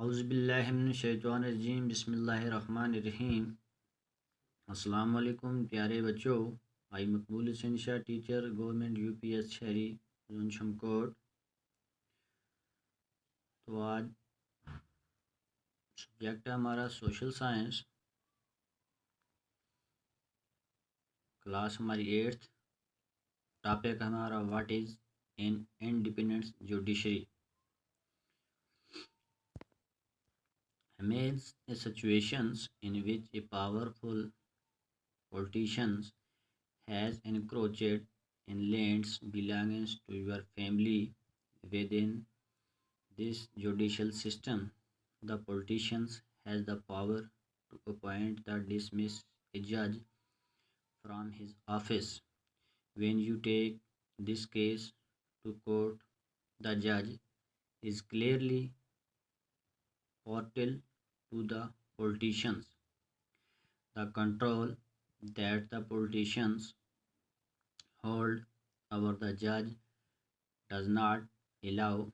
औज़ुबिल्लाहिमिनश्शैतानिर्रजीम बिस्मिल्लाहिर्रहमानिर्रहीम। अस्सलाम वालेकुम प्यारे बच्चों। आई मकबूल Hussain Shah teacher government UPS शहरी जोन शमकोट। तो आज सब्जेक्ट है हमारा सोशल साइंस, क्लास हमारी 8th। टॉपिक हमारा what is an independent judiciary. Amidst situations in which a powerful politician has encroached in lands belonging to your family within this judicial system, the politician has the power to appoint or dismiss a judge from his office. When you take this case to court, the judge is clearly portal to the politicians. The control that the politicians hold over the judge does not allow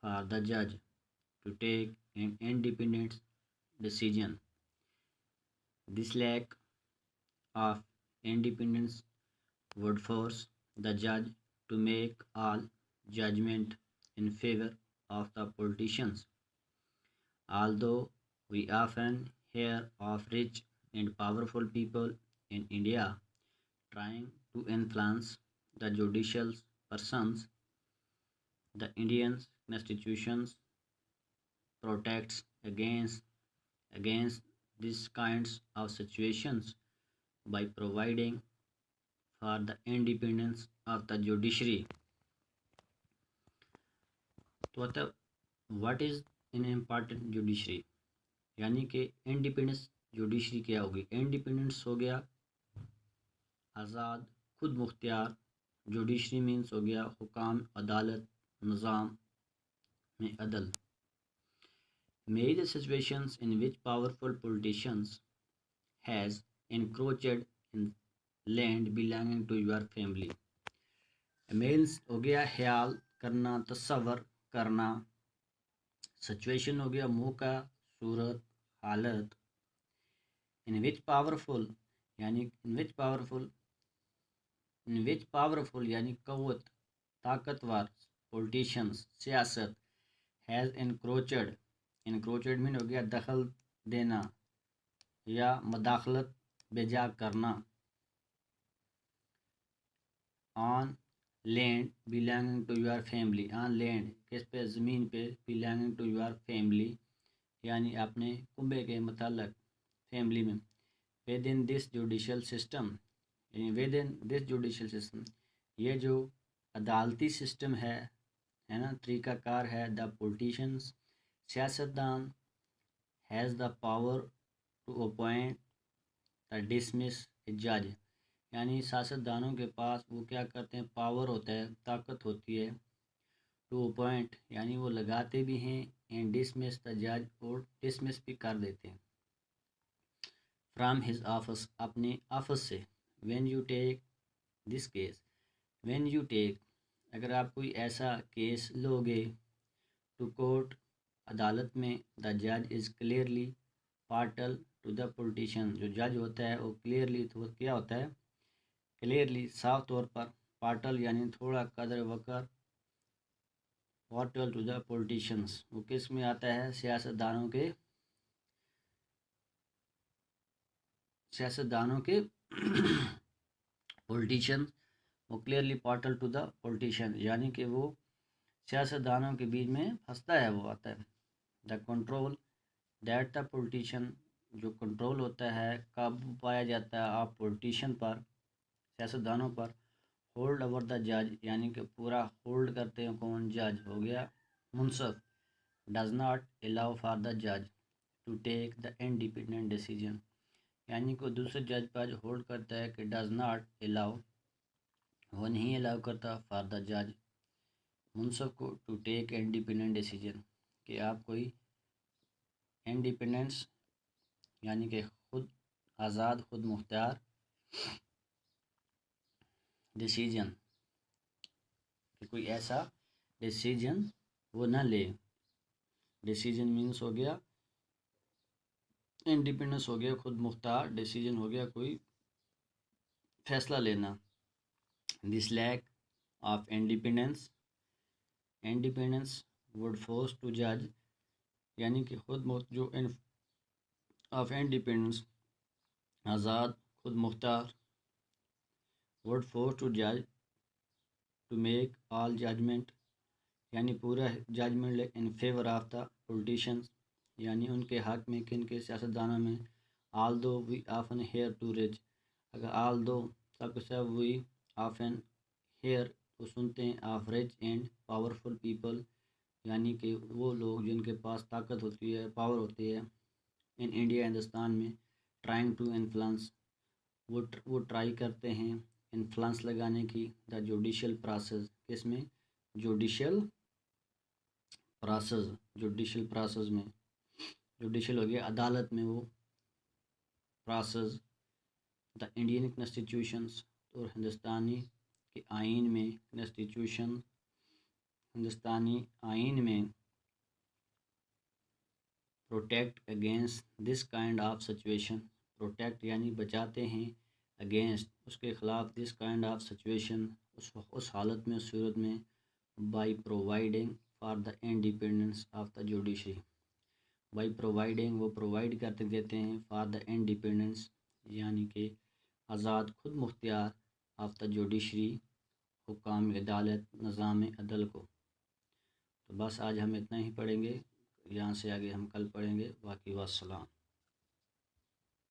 for the judge to take an independent decision. This lack of independence would force the judge to make all judgment in favor of the politicians. Although we often hear of rich and powerful people in India trying to influence the judicial persons, the Indian Constitution protects against these kinds of situations by providing for the independence of the judiciary. तो what is in important judiciary, यानी कि independence judiciary क्या होगी। Independence हो गया आज़ाद खुद Mukhtiar, judiciary means हो गया हुकाम अदालत निज़ाम में अदल। May the situations in which powerful politicians has encroached in land belonging to your family, means हो गया ख्याल करना, तस्वर करना। सिचुएशन हो गया मौका, सूरत, हालत। इन विच पावरफुल यानी यानी क़ुव्वत, ताकतवर, पॉलिटिशियंस सियासत, हैज़ इनक्रोचड मीन हो गया दखल देना या मदाखलत बेजा करना। On land belonging to your family, on land किस पे, ज़मीन पे, बिलोंगिंग टू योर फैमिली यानी अपने कुंबे के मतलब फैमिली में। Within this judicial system, within this judicial system, ये जो अदालती सिस्टम है ना, तरीक़ाकार है। द पॉलिटिशियंस सियासतदान has the power to appoint the dismiss जज, यानी सियासतदानों के पास वो क्या करते हैं, पावर होता है, ताकत होती है। टू अपॉइंट यानी वो लगाते भी हैं, एंड डिसमिस द जज, और डिसमिस भी कर देते हैं फ्राम हिज ऑफिस, अपने ऑफिस से। When you take this case, when you take अगर आप कोई ऐसा केस लोगे, टू कोर्ट अदालत में, द जज is clearly partial to the politician, जो जज होता है वो क्लियरली, तो क्या होता है, क्लियरली साफ तौर पर, पार्टल यानी थोड़ा कदर वकर, पार्टल टू द पॉलिटिशियंस, वो किस में आता है, सियासतदानों के पॉलिटिशियन, वो clearly partial to the politician यानी कि वो सियासतदानों के बीच में फंसता है, वो आता है। The control that the politician, जो कंट्रोल होता है, काबू पाया जाता है आप पॉलिटिशियन पर, सियासतदानों पर। होल्ड ओवर द जज यानी कि पूरा होल्ड करते हैं कौन, जज हो गया मुंसफ। Does not allow for the जज to take the independent decision, यानी कि दूसरे जज पर होल्ड करता है कि डज नॉट अलाउ, वो नहीं अलाउ करता फॉर द जज, मुंसफ को, टू टेक इंडिपेंडेंट डिसीजन, कि आप कोई इंडिपेंडेंस यानी कि खुद आज़ाद खुद मुख्तियार डिसीजन, कि कोई ऐसा डिसीजन वो न ले। डिसीजन मीन्स हो गया इंडिपेंडेंस, हो गया खुद मुख्तार, डिसीजन हो गया कोई फैसला लेना। This lack of independence, independence would force to जज, यानी कि खुद जो ऑफ इंडिपेंडेंस, आज़ाद खुद मुख्तार, वुड फोर्स टू जज, टू मेक ऑल जजमेंट, यानी पूरा judgment in favour of the politicians, यानी उनके हक में किन के सियासतदानों में। Although we often hear to reach, अगर आल दो सब सब वी ऑफन हेयर तो सुनते हैं, of rich and powerful people, यानी कि वो लोग जिनके पास ताकत होती है, पावर होती है, इन इंडिया हिंदुस्तान में, ट्राइंग टू इन्फ्लुएंस, वो ट्राई करते हैं इन्फ्लुएंस लगाने की, द जुडिशल प्रोसेस, किसमें, जुडिशल प्रोसेस, जुडिशल प्रोसेस में, जुडिशल हो गया अदालत में वो प्रोसेस, द इंडियन कॉन्स्टिट्यूशंस, और हिंदुस्तानी के आइन में, कॉन्स्टिट्यूशन हिंदुस्तानी आइन में, protect against this kind of situation, protect यानी बचाते हैं, अगेंस्ट उसके ख़िलाफ़, दिस काइंड ऑफ सिचुएशन उस हालत में, उस सूरत में, by providing for the independence of the judiciary, by providing वो प्रोवाइड करते देते हैं, फॉर द इंडिपेंडेंस यानी कि आज़ाद खुद मुख्तियार, ऑफ द जुडिशरी हुकाम अदालत, निज़ाम अदल को। तो बस आज हम इतना ही पढ़ेंगे, यहाँ से आगे हम कल पढ़ेंगे। बाकी वस्सलाम।